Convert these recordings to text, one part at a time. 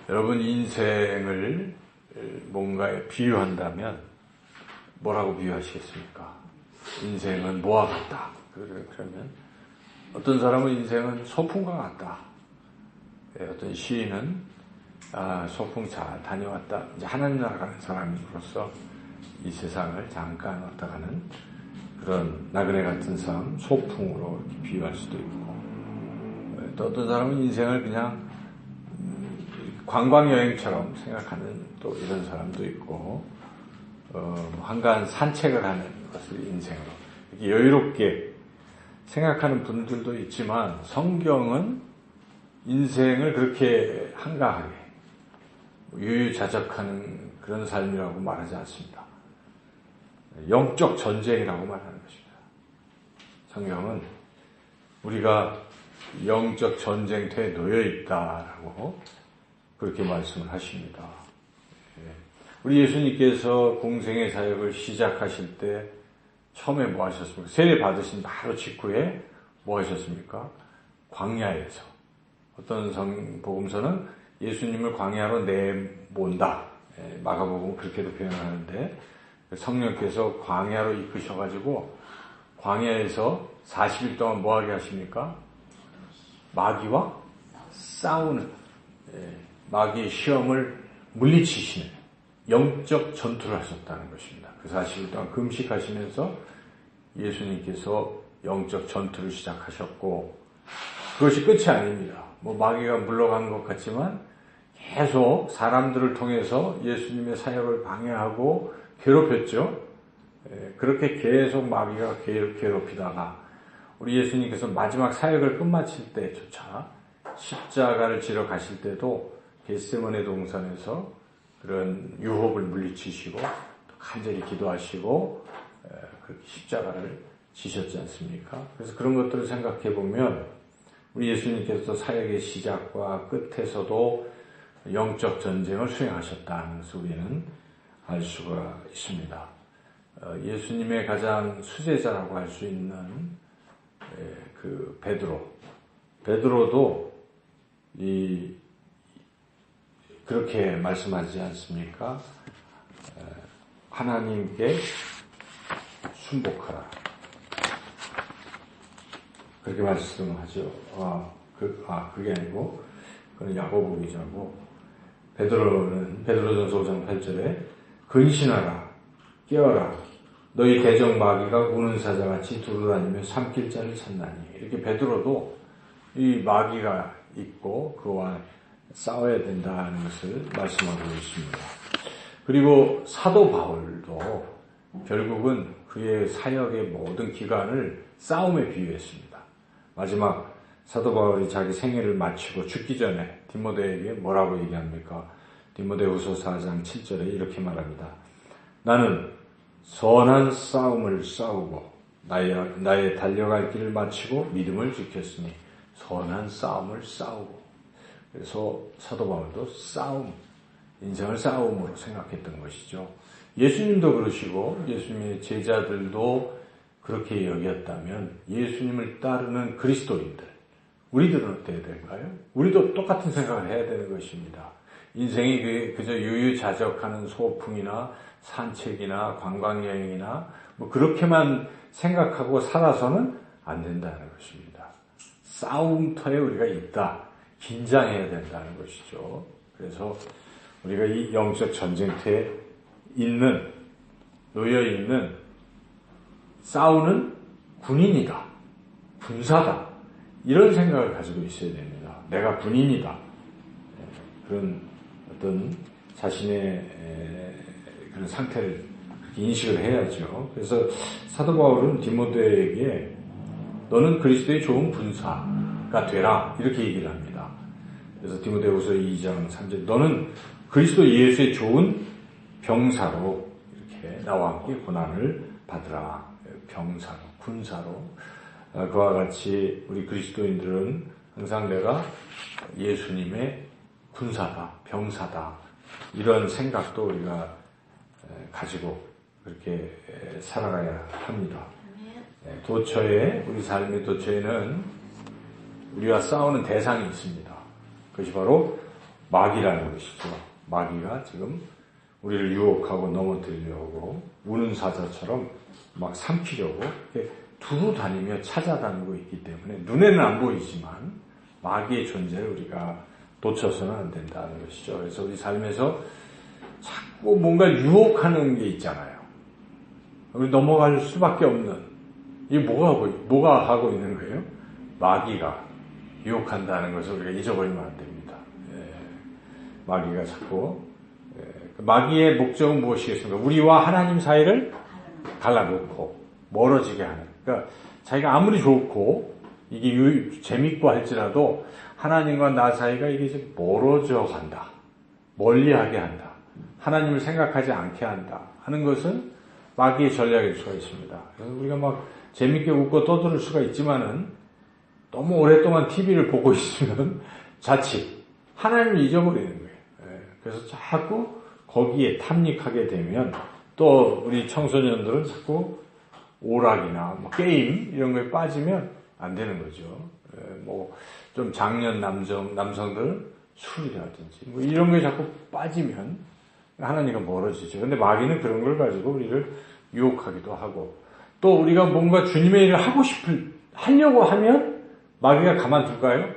여러분 인생을 뭔가에 비유한다면 뭐라고 비유하시겠습니까? 인생은 뭐와 같다. 그러면 어떤 사람은 인생은 소풍과 같다. 어떤 시인은 소풍 잘 다녀왔다. 이제 하나님 나라 가는 사람으로서 이 세상을 잠깐 왔다 가는 그런 나그네 같은 삶, 소풍으로 이렇게 비유할 수도 있고, 또 어떤 사람은 인생을 그냥 관광여행처럼 생각하는 또 이런 사람도 있고, 한간 산책을 하는 것을 인생으로 이렇게 여유롭게 생각하는 분들도 있지만, 성경은 인생을 그렇게 한가하게 유유자적하는 그런 삶이라고 말하지 않습니다. 영적 전쟁이라고 말하는 것입니다. 성경은 우리가 영적 전쟁터에 놓여 있다라고 그렇게 말씀을 하십니다. 우리 예수님께서 공생의 사역을 시작하실 때 처음에 뭐 하셨습니까? 세례 받으신 바로 직후에 뭐 하셨습니까? 광야에서. 어떤 복음서는 예수님을 광야로 내몬다. 마가복음은 그렇게도 표현하는데, 성령께서 광야로 이끄셔가지고 광야에서 40일 동안 뭐 하게 하십니까? 마귀와 싸우는, 마귀의 시험을 물리치시는 영적 전투를 하셨다는 것입니다. 그 40일 동안 금식하시면서 예수님께서 영적 전투를 시작하셨고, 그것이 끝이 아닙니다. 마귀가 물러간 것 같지만 계속 사람들을 통해서 예수님의 사역을 방해하고 괴롭혔죠. 그렇게 계속 마귀가 괴롭히다가 우리 예수님께서 마지막 사역을 끝마칠 때조차 십자가를 지러 가실 때도 겟세마네 동산에서 그런 유혹을 물리치시고 간절히 기도하시고 그렇게 십자가를 지셨지 않습니까? 그래서 그런 것들을 생각해 보면 우리 예수님께서 사역의 시작과 끝에서도 영적 전쟁을 수행하셨다는 것을 우리는 알 수가 있습니다. 예수님의 가장 수제자라고 할 수 있는 그 베드로도 그렇게 말씀하지 않습니까? 하나님께 순복하라. 그렇게 말씀하죠. 그게 아니고, 그건 야고보 기자고, 베드로전서 5장 8절에 근신하라, 깨어라, 너희 대적 마귀가 우는 사자같이 두루다니며 삼킬 자를 찾나니. 이렇게 베드로도 이 마귀가 있고 그와 싸워야 된다는 것을 말씀하고 있습니다. 그리고 사도 바울도 결국은 그의 사역의 모든 기간을 싸움에 비유했습니다. 마지막 사도 바울이 자기 생애를 마치고 죽기 전에 디모데에게 뭐라고 얘기합니까? 디모데후서 4장 7절에 이렇게 말합니다. 나는 선한 싸움을 싸우고 나의 달려갈 길을 마치고 믿음을 지켰으니 선한 싸움을 싸우고. 그래서 사도 바울도 인생을 싸움으로 생각했던 것이죠. 예수님도 그러시고 예수님의 제자들도 그렇게 여겼다면 예수님을 따르는 그리스도인들, 우리들은 어때야 될까요? 우리도 똑같은 생각을 해야 되는 것입니다. 인생이 그저 유유자적하는 소풍이나 산책이나 관광여행이나 그렇게만 생각하고 살아서는 안 된다는 것입니다. 싸움터에 우리가 있다. 긴장해야 된다는 것이죠. 그래서 우리가 이 영적 전쟁터에 놓여있는 싸우는 군인이다. 군사다. 이런 생각을 가지고 있어야 됩니다. 내가 군인이다. 그런 어떤 자신의 그런 상태를 인식을 해야죠. 그래서 사도 바울은 디모데에게 너는 그리스도의 좋은 군사가 되라. 이렇게 얘기를 합니다. 그래서 디모데후서 2장 3절 너는 그리스도 예수의 좋은 병사로 이렇게 나와 함께 고난을 받으라. 병사로, 군사로. 그와 같이 우리 그리스도인들은 항상 내가 예수님의 군사다, 병사다. 이런 생각도 우리가 가지고 그렇게 살아가야 합니다. 우리 삶의 도처에는 우리와 싸우는 대상이 있습니다. 그것이 바로 마귀라는 것이죠. 마귀가 지금 우리를 유혹하고 넘어뜨리려고 우는 사자처럼 막 삼키려고 두루 다니며 찾아다니고 있기 때문에 눈에는 안 보이지만 마귀의 존재를 우리가 놓쳐서는 안 된다는 것이죠. 그래서 우리 삶에서 자꾸 뭔가 유혹하는 게 있잖아요. 우리 넘어갈 수밖에 없는, 이게 뭐가 하고 있는 거예요? 마귀가 유혹한다는 것을 우리가 잊어버리면 안 됩니다. 마귀가 자꾸, 마귀의 목적은 무엇이겠습니까? 우리와 하나님 사이를 갈라놓고 멀어지게 하는. 그러니까 자기가 아무리 좋고 이게 재밌고 할지라도 하나님과 나 사이가 이게 이제 멀어져 간다. 멀리하게 한다. 하나님을 생각하지 않게 한다. 하는 것은 마귀의 전략일 수가 있습니다. 그래서 우리가 막 재밌게 웃고 떠들 수가 있지만은 너무 오랫동안 TV를 보고 있으면 자칫 하나님을 잊어버리는 거예요. 그래서 자꾸 거기에 탐닉하게 되면 또 우리 청소년들은 자꾸 오락이나 뭐 게임 이런 거에 빠지면 안 되는 거죠. 뭐 좀 장년 남성들 술이라든지 뭐 이런 거에 자꾸 빠지면 하나님과 멀어지죠. 근데 마귀는 그런 걸 가지고 우리를 유혹하기도 하고 또 우리가 뭔가 주님의 일을 하려고 하면 마귀가 가만둘까요?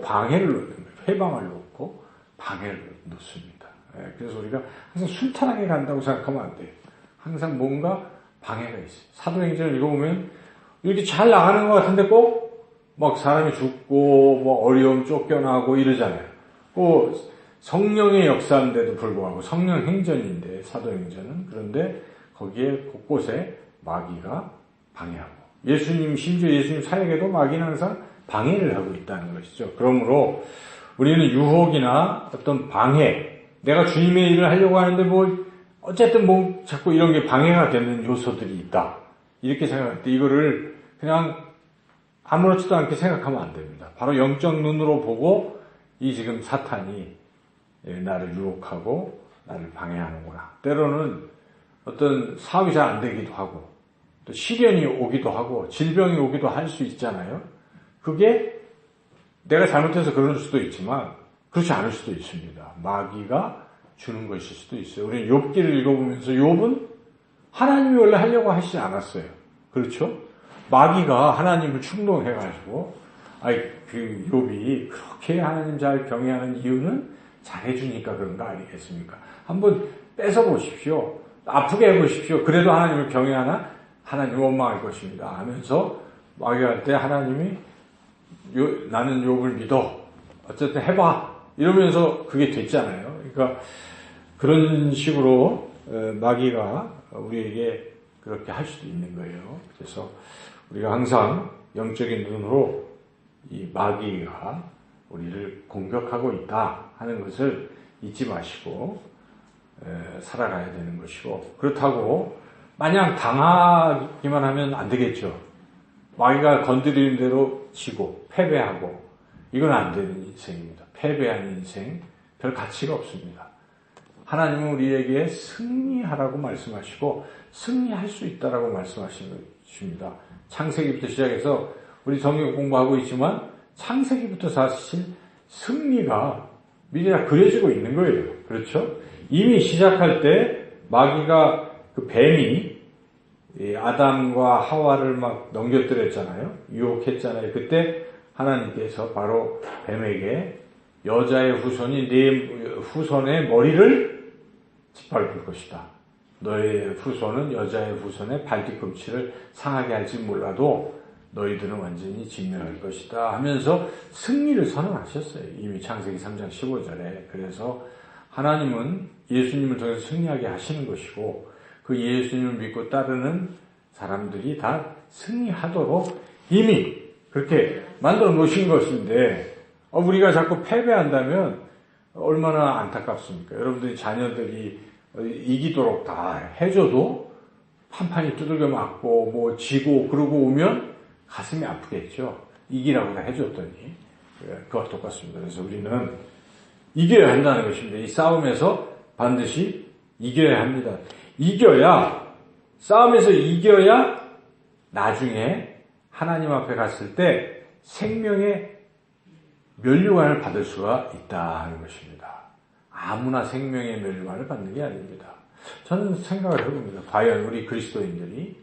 방해를 놓는 거예요. 회방을 놓고 방해를 놓습니다. 그래서 우리가 항상 순탄하게 간다고 생각하면 안 돼요. 항상 뭔가 방해가 있어요. 사도행전을 읽어보면 이렇게 잘 나가는 것 같은데 꼭 막 사람이 죽고 뭐 어려움 쫓겨나고 이러잖아요. 성령의 역사인데도 불구하고 성령 행전인데 사도행전은 그런데 거기에 곳곳에 마귀가 방해하고 심지어 예수님 사역에도 마귀는 항상 방해를 하고 있다는 것이죠. 그러므로 우리는 유혹이나 어떤 방해, 내가 주님의 일을 하려고 하는데 어쨌든 자꾸 이런 게 방해가 되는 요소들이 있다. 이렇게 생각할 때 이거를 그냥 아무렇지도 않게 생각하면 안 됩니다. 바로 영적 눈으로 보고 이 지금 사탄이 나를 유혹하고 나를 방해하는구나. 때로는 어떤 사업이 잘 안 되기도 하고 또 시련이 오기도 하고 질병이 오기도 할 수 있잖아요. 그게 내가 잘못해서 그럴 수도 있지만 그렇지 않을 수도 있습니다. 마귀가 주는 것일 수도 있어요. 우리는 욥기를 읽어보면서 욥은 하나님이 원래 하려고 하시지 않았어요. 그렇죠? 마귀가 하나님을 충동해가지고 욥이 그렇게 하나님 잘 경외하는 이유는 잘해주니까 그런 거 아니겠습니까? 한번 뺏어보십시오. 아프게 해보십시오. 그래도 하나님을 경외하나? 하나님 원망할 것입니다. 하면서 마귀가 할 때 하나님이 나는 욥을 믿어. 어쨌든 해봐. 이러면서 그게 됐잖아요. 그러니까 그런 식으로 마귀가 우리에게 그렇게 할 수도 있는 거예요. 그래서 우리가 항상 영적인 눈으로 이 마귀가 우리를 공격하고 있다 하는 것을 잊지 마시고 살아가야 되는 것이고 그렇다고 마냥 당하기만 하면 안 되겠죠. 마귀가 건드리는 대로 지고 패배하고 이건 안 되는 인생입니다. 패배한 인생 별 가치가 없습니다. 하나님은 우리에게 승리하라고 말씀하시고 승리할 수 있다라고 말씀하십니다. 창세기부터 시작해서 우리 성경 공부하고 있지만 창세기부터 사실 승리가 미리 다 그려지고 있는 거예요. 그렇죠? 이미 시작할 때 마귀가 그 뱀이 아담과 하와를 막 넘겨뜨렸잖아요. 유혹했잖아요. 그때 하나님께서 바로 뱀에게 여자의 후손이 네 후손의 머리를 짓밟을 것이다. 너의 후손은 여자의 후손의 발뒤꿈치를 상하게 할지 몰라도 너희들은 완전히 진멸할 것이다 하면서 승리를 선언하셨어요. 이미 창세기 3장 15절에. 그래서 하나님은 예수님을 통해서 승리하게 하시는 것이고 그 예수님을 믿고 따르는 사람들이 다 승리하도록 이미 그렇게 만들어 놓으신 것인데 우리가 자꾸 패배한다면 얼마나 안타깝습니까? 여러분들이 자녀들이 이기도록 다 해줘도 판판이 두들겨 맞고 뭐 지고 그러고 오면 가슴이 아프겠죠. 이기라고 다 해줬더니 그와 똑같습니다. 그래서 우리는 이겨야 한다는 것입니다. 이 싸움에서 반드시 이겨야 합니다. 싸움에서 이겨야 나중에 하나님 앞에 갔을 때 생명의 면류관을 받을 수가 있다 하는 것입니다. 아무나 생명의 면류관을 받는 게 아닙니다. 저는 생각을 해봅니다. 과연 우리 그리스도인들이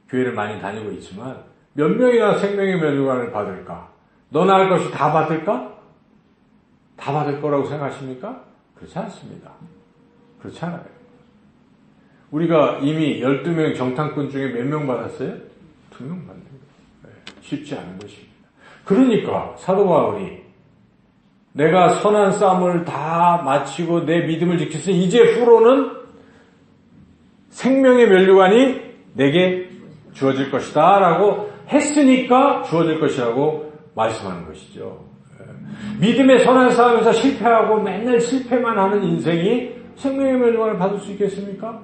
교회를 많이 다니고 있지만 몇 명이나 생명의 면류관을 받을까? 너나 할 것이 다 받을까? 다 받을 거라고 생각하십니까? 그렇지 않습니다. 그렇지 않아요. 우리가 이미 12명 정탐꾼 중에 몇 명 받았어요? 2명 받는 거예요. 쉽지 않은 것입니다. 그러니까 사도 바울이 내가 선한 싸움을 다 마치고 내 믿음을 지켰으니 이제 후로는 생명의 면류관이 내게 주어질 것이다 라고 했으니까 주어질 것이라고 말씀하는 것이죠. 믿음의 선한 싸움에서 실패하고 맨날 실패만 하는 인생이 생명의 면류관을 받을 수 있겠습니까?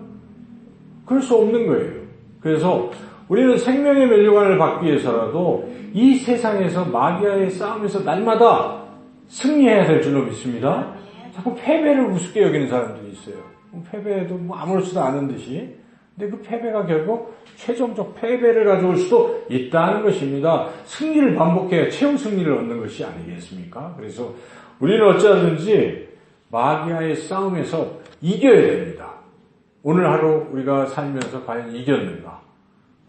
그럴 수 없는 거예요. 그래서 우리는 생명의 면류관을 받기 위해서라도 이 세상에서 마귀와의 싸움에서 날마다 승리해야 될 줄로 믿습니다. 자꾸 패배를 우습게 여기는 사람들이 있어요. 패배도 아무렇지도 않은 듯이. 근데 그 패배가 결국 최종적 패배를 가져올 수도 있다는 것입니다. 승리를 반복해야 최후 승리를 얻는 것이 아니겠습니까? 그래서 우리는 어찌하든지 마귀와의 싸움에서 이겨야 됩니다. 오늘 하루 우리가 살면서 과연 이겼는가?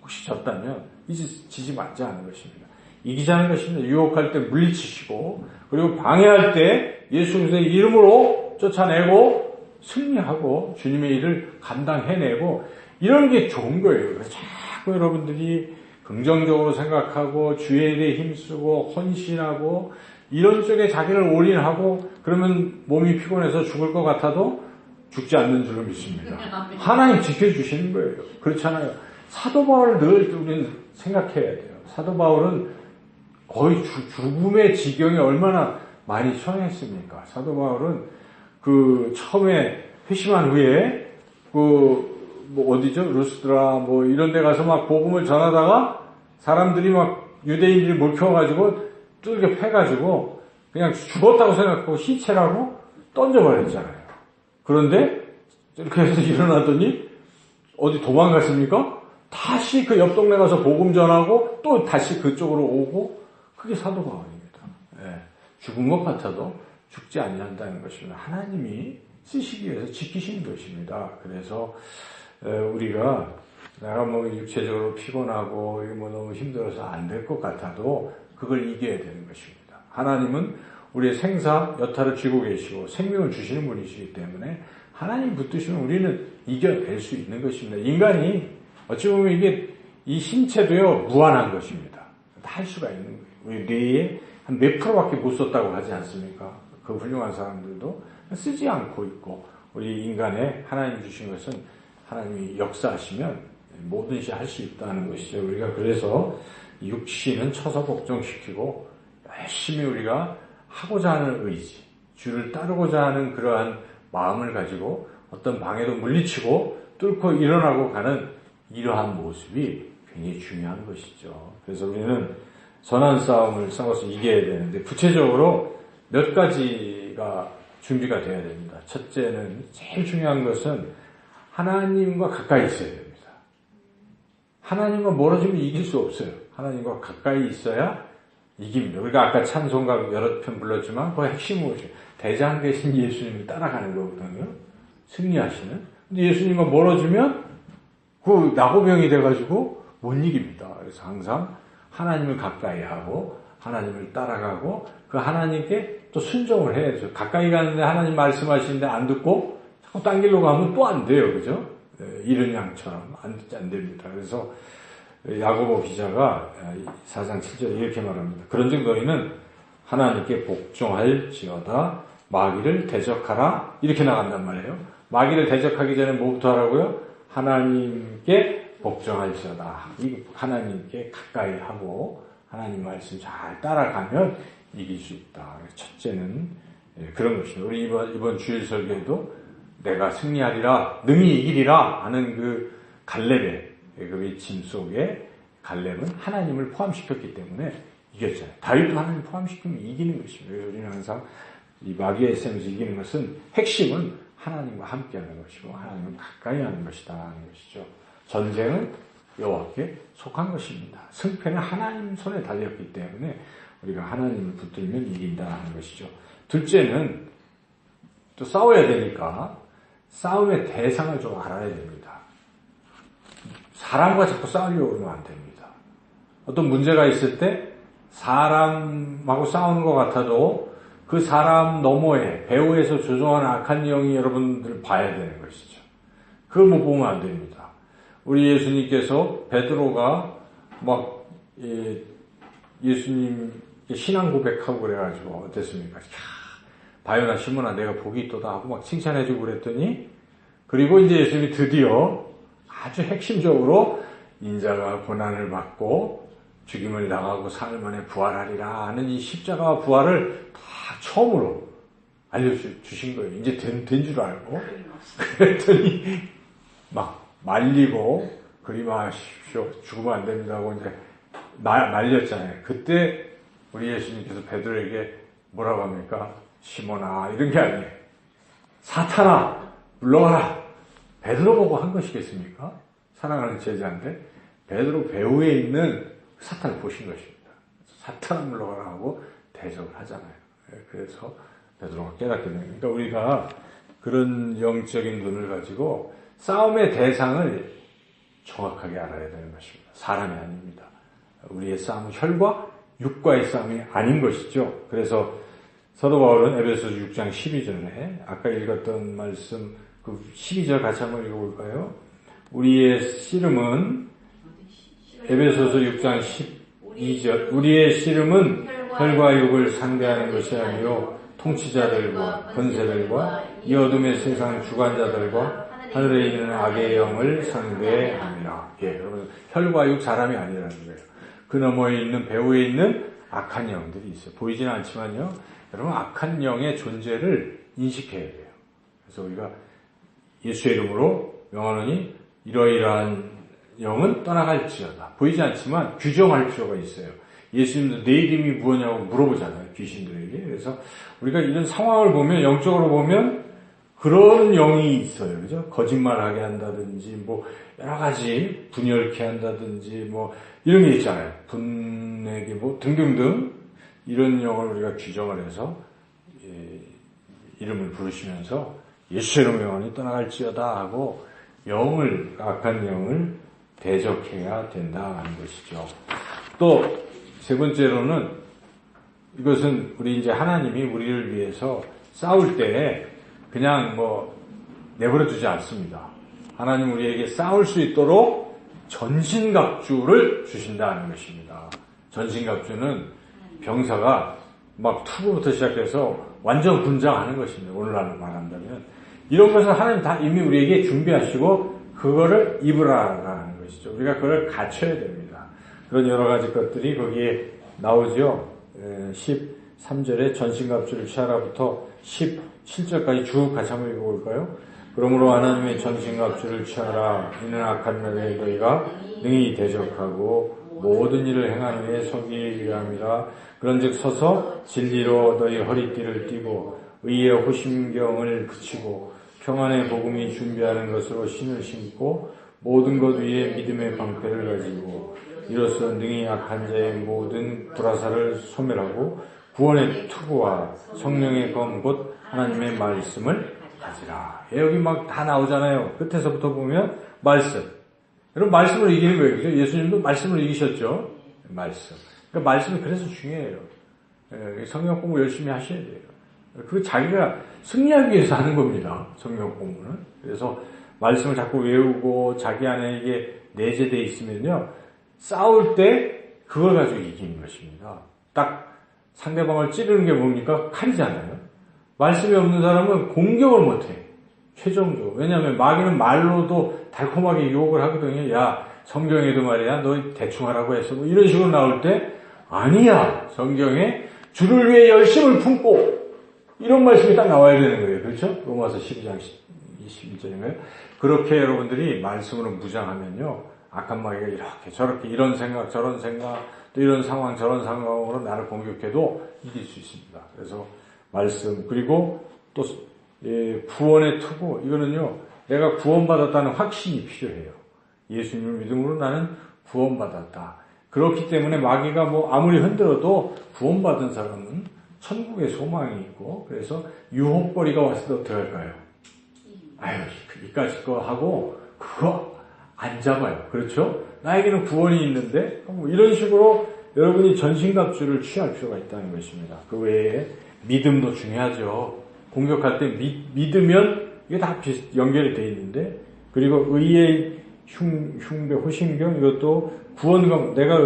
혹시 졌다면 이제 지지 말자는 것입니다. 이기자는 것입니다. 유혹할 때 물리치시고 그리고 방해할 때 예수 그리스도의 이름으로 쫓아내고 승리하고 주님의 일을 감당해내고 이런 게 좋은 거예요. 자꾸 여러분들이 긍정적으로 생각하고 주의 일에 힘쓰고 헌신하고 이런 쪽에 자기를 올인하고 그러면 몸이 피곤해서 죽을 것 같아도 죽지 않는 줄로 믿습니다. 하나님 지켜주시는 거예요. 그렇잖아요. 사도 바울을 늘 우리는 생각해야 돼요. 사도 바울은 거의 죽음의 지경에 얼마나 많이 처했습니까? 사도 바울은 그 처음에 회심한 후에 어디죠? 루스드라 이런 데 가서 막 복음을 전하다가 사람들이 막 유대인들이 몰켜가지고 뚫게 패가지고 그냥 죽었다고 생각하고 시체라고 던져버렸잖아요. 그런데 이렇게 해서 일어나더니 어디 도망갔습니까? 다시 그 옆 동네 가서 복음 전하고 또 다시 그쪽으로 오고 그게 사도 바울입니다. 죽은 것 같아도 죽지 아니한다는 것입니다. 하나님이 쓰시기 위해서 지키신 것입니다. 그래서 우리가 내가 육체적으로 피곤하고 너무 힘들어서 안 될 것 같아도 그걸 이겨야 되는 것입니다. 하나님은 우리의 생사 여타를 쥐고 계시고 생명을 주시는 분이시기 때문에 하나님 붙드시면 우리는 이겨낼 수 있는 것입니다. 인간이 어찌 보면 이게 이 신체도요 무한한 것입니다. 다 할 수가 있는 거예요. 우리 뇌에 한 몇 프로밖에 못 썼다고 하지 않습니까? 그 훌륭한 사람들도 쓰지 않고 있고 우리 인간에 하나님 주신 것은 하나님이 역사하시면 뭐든지 할 수 있다는 것이죠. 우리가 그래서 육신은 쳐서 복종시키고 열심히 우리가 하고자 하는 의지, 주를 따르고자 하는 그러한 마음을 가지고 어떤 방해도 물리치고 뚫고 일어나고 가는 이러한 모습이 굉장히 중요한 것이죠. 그래서 우리는 선한 싸움을 싸워서 이겨야 되는데 구체적으로 몇 가지가 준비가 되어야 됩니다. 첫째는 제일 중요한 것은 하나님과 가까이 있어야 됩니다. 하나님과 멀어지면 이길 수 없어요. 하나님과 가까이 있어야 이깁니다. 우리가 아까 찬송가 여러 편 불렀지만 그 핵심은 뭐죠? 대장 되신 예수님을 따라가는 거거든요. 승리하시는. 근데 예수님과 멀어지면 그 나고병이 돼가지고 못 이깁니다. 그래서 항상 하나님을 가까이 하고 하나님을 따라가고 그 하나님께 또 순종을 해야죠. 가까이 가는데 하나님 말씀하시는데 안 듣고 자꾸 딴 길로 가면 또 안 돼요. 그죠? 이른 양처럼 안 됩니다. 그래서 야고보 기자가 4장 7절에 이렇게 말합니다. 그런즉 너희는 하나님께 복종할지어다 마귀를 대적하라 이렇게 나간단 말이에요. 마귀를 대적하기 전에 뭐부터 하라고요? 하나님께 복종할지어다. 하나님께 가까이 하고 하나님 말씀 잘 따라가면 이길 수 있다. 첫째는 그런 것입니다. 우리 이번 주일 설교에도 내가 승리하리라 능히 이기리라 하는 그 갈렙의 그 외침 속에 갈렙은 하나님을 포함시켰기 때문에 이겼잖아요. 다윗도 하나님 포함시키면 이기는 것입니다. 그래서 우리는 항상 이 마귀의 셈에서 이기는 것은 핵심은 하나님과 함께하는 것이고 하나님을 가까이 하는 것이다 하는 것이죠. 전쟁은 여호와께 속한 것입니다. 승패는 하나님 손에 달렸기 때문에 우리가 하나님을 붙들면 이긴다는 것이죠. 둘째는 또 싸워야 되니까 싸움의 대상을 좀 알아야 됩니다. 사람과 자꾸 싸우려고 그러면 안 됩니다. 어떤 문제가 있을 때 사람하고 싸우는 것 같아도 그 사람 너머에 배후에서 조종하는 악한 영이 여러분들 봐야 되는 것이죠. 그걸 못 보면 안 됩니다. 우리 예수님께서 베드로가 막 예수님 신앙 고백하고 그래가지고 어땠습니까? 바요나 시몬아 내가 복이 있도다 하고 막 칭찬해주고 그랬더니 그리고 이제 예수님이 드디어 아주 핵심적으로 인자가 고난을 받고 죽임을 당하고 사흘 만에 부활하리라 하는 이 십자가와 부활을 다 처음으로 알려주신 거예요. 이제 된 줄 알고 그랬더니 막 말리고 그리마하십시오. 죽으면 안 됩니다 하고 이제 말렸잖아요. 그때 우리 예수님께서 베드로에게 뭐라고 합니까? 시몬아 이런 게 아니에요. 사탄아 물러가라. 베드로 보고 한 것이겠습니까? 사랑하는 제자인데 베드로 배후에 있는 사탄을 보신 것입니다. 사탄아 물러가라 하고 대적을 하잖아요. 그래서 베드로가 깨닫게 됩니다. 그러니까 우리가 그런 영적인 눈을 가지고 싸움의 대상을 정확하게 알아야 되는 것입니다. 사람이 아닙니다. 우리의 싸움은 혈과 육과의 싸움이 아닌 것이죠. 그래서 사도 바울은 에베소서 6장 12절에 아까 읽었던 말씀 그 12절 같이 한번 읽어볼까요? 우리의 씨름은 에베소서 6장 12절 우리의 씨름은 혈과 육을 상대하는 것이 아니요 통치자들과 권세들과 이 어둠의 세상 주관자들과 하늘에 있는 악의 영을 상대합니다. 예, 여러분 혈과 육 사람이 아니라는 거예요. 그 너머에 있는 배후에 있는 악한 영들이 있어요. 보이지는 않지만요. 여러분 악한 영의 존재를 인식해야 돼요. 그래서 우리가 예수의 이름으로 명하노니 이러이러한 영은 떠나갈지어다. 보이지 않지만 규정할 필요가 있어요. 예수님도 내 이름이 무엇냐고 물어보잖아요. 귀신들에게. 그래서 우리가 이런 상황을 보면 영적으로 보면 그런 영이 있어요. 그죠? 거짓말하게 한다든지 뭐 여러 가지 분열케 한다든지 뭐 이런 게 있잖아요. 분에게 뭐 등등등 이런 영을 우리가 규정을 해서 이름을 부르시면서 예수의 이름으로 영원히 떠나갈지어다 하고 악한 영을 대적해야 된다는 것이죠. 또 세 번째로는 이것은 우리 이제 하나님이 우리를 위해서 싸울 때 그냥 뭐 내버려 두지 않습니다. 하나님 우리에게 싸울 수 있도록 전신갑주를 주신다는 것입니다. 전신갑주는 병사가 막 투구부터 시작해서 완전 군장하는 것입니다. 오늘날 말한다면 이런 것은 하나님 다 이미 우리에게 준비하시고 그거를 입으라라는 것이죠. 우리가 그걸 갖춰야 됩니다. 그런 여러 가지 것들이 거기에 나오죠. 13절에 전신갑주를 취하라부터 17절까지 쭉 같이 한번 읽어볼까요? 그러므로 하나님의 전신갑주를 취하라. 이는 악한 날에 너희가 능히 대적하고 모든 일을 행하는 후에 서기 위함이라. 그런즉 서서 진리로 너희 허리띠를 띠고 의의 호심경을 붙이고 평안의 복음이 준비하는 것으로 신을 신고 모든 것 위에 믿음의 방패를 가지고 이로써 능히 악한 자의 모든 불화살을 소멸하고 구원의 투구와 성령의 검 곧 하나님의 말씀을 가지라. 여기 막 다 나오잖아요. 끝에서부터 보면 말씀. 여러분 말씀으로 이기는 거예요. 그죠? 예수님도 말씀으로 이기셨죠. 말씀. 그러니까 말씀이 그래서 중요해요. 성경 공부 열심히 하셔야 돼요. 그 자기가 승리하기 위해서 하는 겁니다. 성경 공부는. 그래서 말씀을 자꾸 외우고 자기 안에 이게 내재되어 있으면요. 싸울 때 그걸 가지고 이기는 것입니다. 딱 상대방을 찌르는 게 뭡니까? 칼이잖아요. 말씀이 없는 사람은 공격을 못해. 최종적으로. 왜냐하면 마귀는 말로도 달콤하게 유혹을 하거든요. 야, 성경에도 말이야. 너 대충 하라고 했어. 뭐 이런 식으로 나올 때 아니야. 성경에 주를 위해 열심을 품고 이런 말씀이 딱 나와야 되는 거예요. 그렇죠? 로마서 12장 21절인가요? 그렇게 여러분들이 말씀으로 무장하면요. 악한 마귀가 이렇게 저렇게 이런 생각 저런 생각 또 이런 상황 저런 상황으로 나를 공격해도 이길 수 있습니다. 그래서 말씀 그리고 또 구원의 투구 이거는요. 내가 구원받았다는 확신이 필요해요. 예수님을 믿음으로 나는 구원받았다. 그렇기 때문에 마귀가 뭐 아무리 흔들어도 구원받은 사람은 천국의 소망이 있고, 그래서 유혹거리가 왔을 때 어떻게 할까요? 아유, 이까짓 거 하고 그거 안 잡아요. 그렇죠? 나에게는 구원이 있는데 뭐 이런 식으로 여러분이 전신갑주를 취할 필요가 있다는 것입니다. 그 외에 믿음도 중요하죠. 공격할 때 믿으면 이게 다 연결이 되어 있는데, 그리고 의의 흉배, 호신경, 이것도 구원과 내가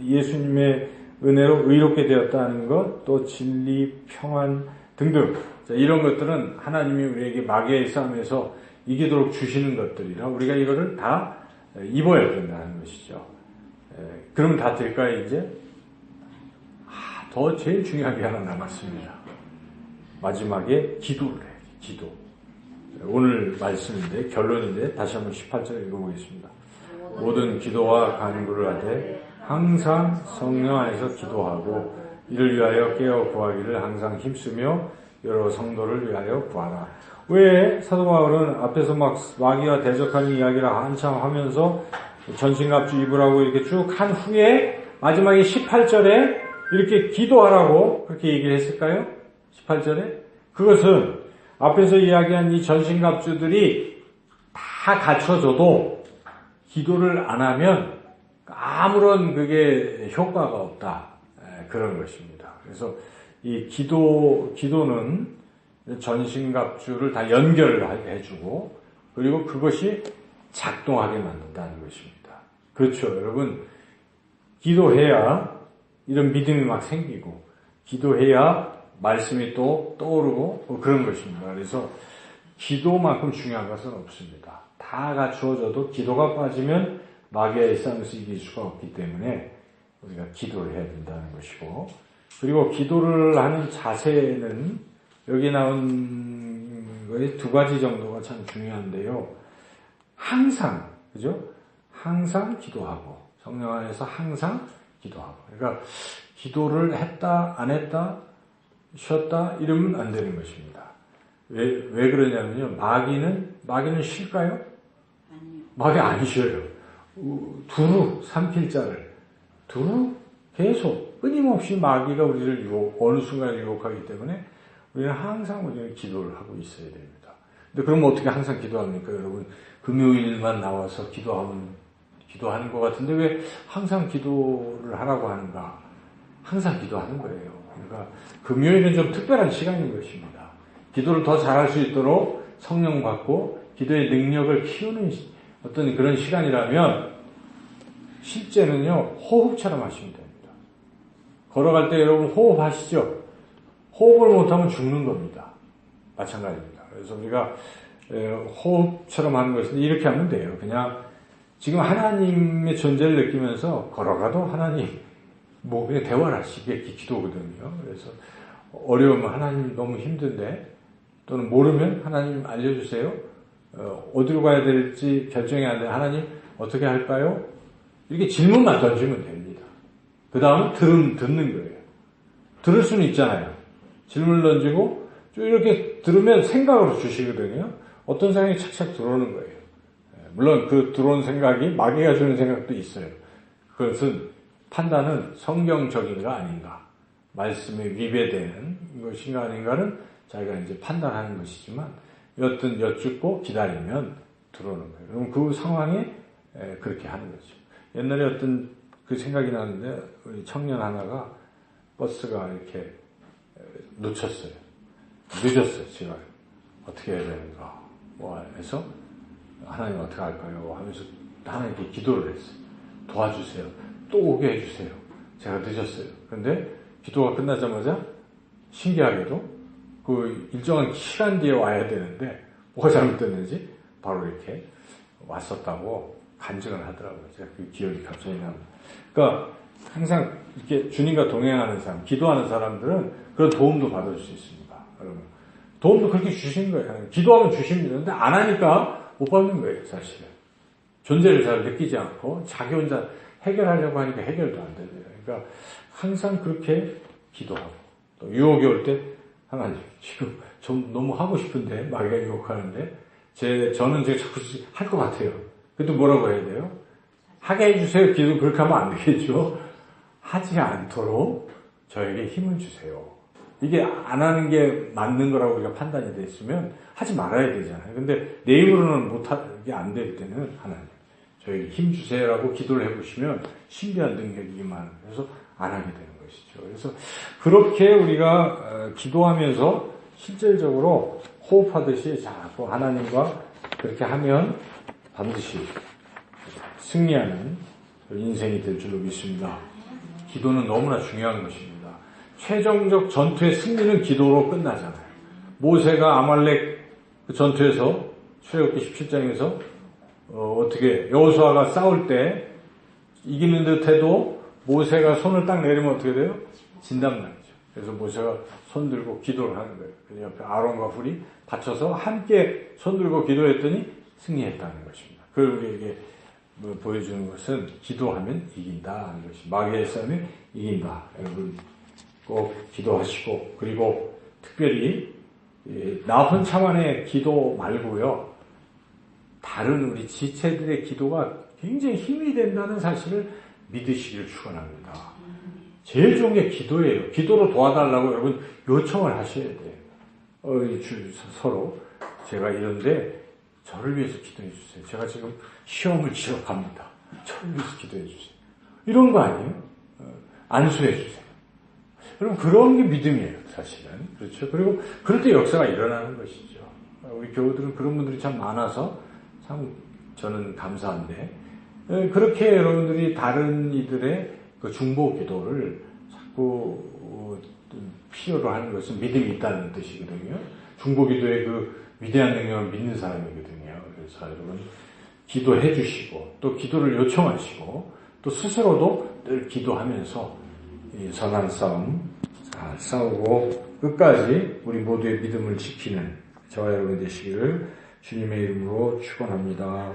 예수님의 은혜로 의롭게 되었다는 것, 또 진리, 평안 등등, 자, 이런 것들은 하나님이 우리에게 마귀의 싸움에서 이기도록 주시는 것들이라 우리가 이거를 다 입어야 된다는 것이죠. 그러면 다 될까요, 이제? 더 제일 중요한 게 하나 남았습니다. 마지막에 기도를 해야지, 기도. 오늘 말씀인데, 결론인데, 다시 한번 18절 읽어보겠습니다. 모든 기도와 간구를 하되 항상 성령 안에서 기도하고 이를 위하여 깨어 구하기를 항상 힘쓰며 여러 성도를 위하여 구하라. 왜 사도 바울은 앞에서 막 마귀와 대적하는 이야기를 한참 하면서 전신갑주 입으라고 이렇게 쭉 한 후에 마지막에 18절에 이렇게 기도하라고 그렇게 얘기를 했을까요? 18절에? 그것은 앞에서 이야기한 이 전신갑주들이 다 갖춰져도 기도를 안 하면 아무런 그게 효과가 없다. 그런 것입니다. 그래서 이 기도는 전신갑주를 다 연결을 해주고, 그리고 그것이 작동하게 만든다는 것입니다. 그렇죠, 여러분. 기도해야 이런 믿음이 막 생기고, 기도해야 말씀이 또 떠오르고, 그런 것입니다. 그래서 기도만큼 중요한 것은 없습니다. 다 갖추어져도 기도가 빠지면 마귀의 싸움에서 이길 수가 없기 때문에 우리가 기도를 해야 된다는 것이고, 그리고 기도를 하는 자세는 여기 나온 거에 두 가지 정도가 참 중요한데요. 항상, 그죠? 항상 기도하고, 성령 안에서 항상 기도하고. 그러니까 기도를 했다, 안 했다, 쉬었다, 이러면 안 되는 것입니다. 왜 그러냐면요. 마귀는 쉴까요? 아니요. 마귀 안 쉬어요. 두루 삼킬자를 두루 계속 끊임없이 마귀가 우리를 어느 순간에 유혹하기 때문에 우리는 항상 우리는 기도를 하고 있어야 됩니다. 근데 그럼 어떻게 항상 기도합니까, 여러분? 금요일만 나와서 기도하는 것 같은데 왜 항상 기도를 하라고 하는가? 항상 기도하는 거예요. 그러니까 금요일은 좀 특별한 시간인 것입니다. 기도를 더 잘할 수 있도록 성령 받고 기도의 능력을 키우는 어떤 그런 시간이라면 실제는요, 호흡처럼 하시면 됩니다. 걸어갈 때 여러분 호흡하시죠? 호흡을 못하면 죽는 겁니다. 마찬가지입니다. 그래서 우리가 호흡처럼 하는 것인데 이렇게 하면 돼요. 그냥 지금 하나님의 존재를 느끼면서 걸어가도 하나님, 뭐 그냥 대화를 하시게 기도거든요. 그래서 어려우면 하나님 너무 힘든데, 또는 모르면 하나님 알려주세요. 어디로 가야 될지 결정이 안 돼. 하나님 어떻게 할까요? 이렇게 질문만 던지면 됩니다. 그 다음은 듣는 거예요. 들을 수는 있잖아요. 질문을 던지고 좀 이렇게 들으면 생각으로 주시거든요. 어떤 생각이 착착 들어오는 거예요. 물론 그 들어온 생각이 마귀가 주는 생각도 있어요. 그것은 판단은 성경적인가 아닌가, 말씀에 위배되는 것인가 아닌가는 자기가 이제 판단하는 것이지만, 여튼 여쭙고 기다리면 들어오는 거예요. 그럼 그 상황에 그렇게 하는 거죠. 옛날에 어떤 그 생각이 나는데, 우리 청년 하나가 버스가 이렇게 늦었어요. 지금 어떻게 해야 되는가 뭐 해서 하나님 어떻게 할까요? 하면서 하나님께 기도를 했어요. 도와주세요. 또 오게 해주세요. 제가 늦었어요. 그런데 기도가 끝나자마자 신기하게도 그 일정한 시간 뒤에 와야 되는데 뭐가 잘못됐는지 바로 이렇게 왔었다고 간증을 하더라고요. 제가 그 기억이 갑자기 납니다. 그러니까 항상 이렇게 주님과 동행하는 사람, 기도하는 사람들은 그런 도움도 받을 수 있습니다. 여러분, 도움도 그렇게 주신 거예요. 기도하면 주십니다. 근데 안 하니까 못 받는 거예요, 사실은. 존재를 잘 느끼지 않고 자기 혼자 해결하려고 하니까 해결도 안 되고요. 그러니까 항상 그렇게 기도하고, 또 유혹이 올 때 하나님 지금 좀 너무 하고 싶은데 마귀가 유혹하는데 저는 제가 자꾸 할 것 같아요. 그래도 뭐라고 해야 돼요? 하게 해주세요. 기도 그렇게 하면 안 되겠죠. 하지 않도록 저에게 힘을 주세요. 이게 안 하는 게 맞는 거라고 우리가 판단이 됐으면 하지 말아야 되잖아요. 근데 내 힘으로는 못하게 안 될 때는 하나님 저에게 힘 주세요라고 기도를 해보시면 신비한 능력이 임하면서 안 하게 되는 것이죠. 그래서 그렇게 우리가 기도하면서 실질적으로 호흡하듯이 자꾸 하나님과 그렇게 하면 반드시 승리하는 인생이 될 줄로 믿습니다. 기도는 너무나 중요한 것입니다. 최종적 전투의 승리는 기도로 끝나잖아요. 모세가 아말렉 전투에서 출애굽기 17장에서 어떻게 여호수아가 싸울 때 이기는 듯해도 모세가 손을 딱 내리면 어떻게 돼요? 진단 말이죠. 그래서 모세가 손 들고 기도를 하는 거예요. 그래서 옆에 아론과 훌이 받쳐서 함께 손 들고 기도했더니 승리했다는 것입니다. 그걸 우리에게 보여주는 것은 기도하면 이긴다 하는 것이 마귀의 싸움에 이긴다. 여러분 꼭 기도하시고 그리고 특별히 나 혼자만의 기도 말고요. 다른 우리 지체들의 기도가 굉장히 힘이 된다는 사실을 믿으시기를 축원합니다. 제일 좋은 게 기도예요. 기도로 도와달라고 여러분 요청을 하셔야 돼요. 서로 제가 이런데 저를 위해서 기도해 주세요. 제가 지금 시험을 치러 갑니다. 저를 위해서 기도해 주세요. 이런 거 아니에요? 안수해 주세요. 여러분 그런 게 믿음이에요. 사실은. 그렇죠. 그리고 그럴 때 역사가 일어나는 것이죠. 우리 교우들은 그런 분들이 참 많아서 참 저는 감사한데 그렇게 여러분들이 다른 이들의 그 중보 기도를 자꾸 필요로 하는 것은 믿음이 있다는 뜻이거든요. 중보 기도의 그 위대한 능력을 믿는 사람이거든요. 그래서 여러분 기도해 주시고 또 기도를 요청하시고 또 스스로도 늘 기도하면서 이 선한 싸움 잘 싸우고 끝까지 우리 모두의 믿음을 지키는 저와 여러분 되시기를 주님의 이름으로 축원합니다.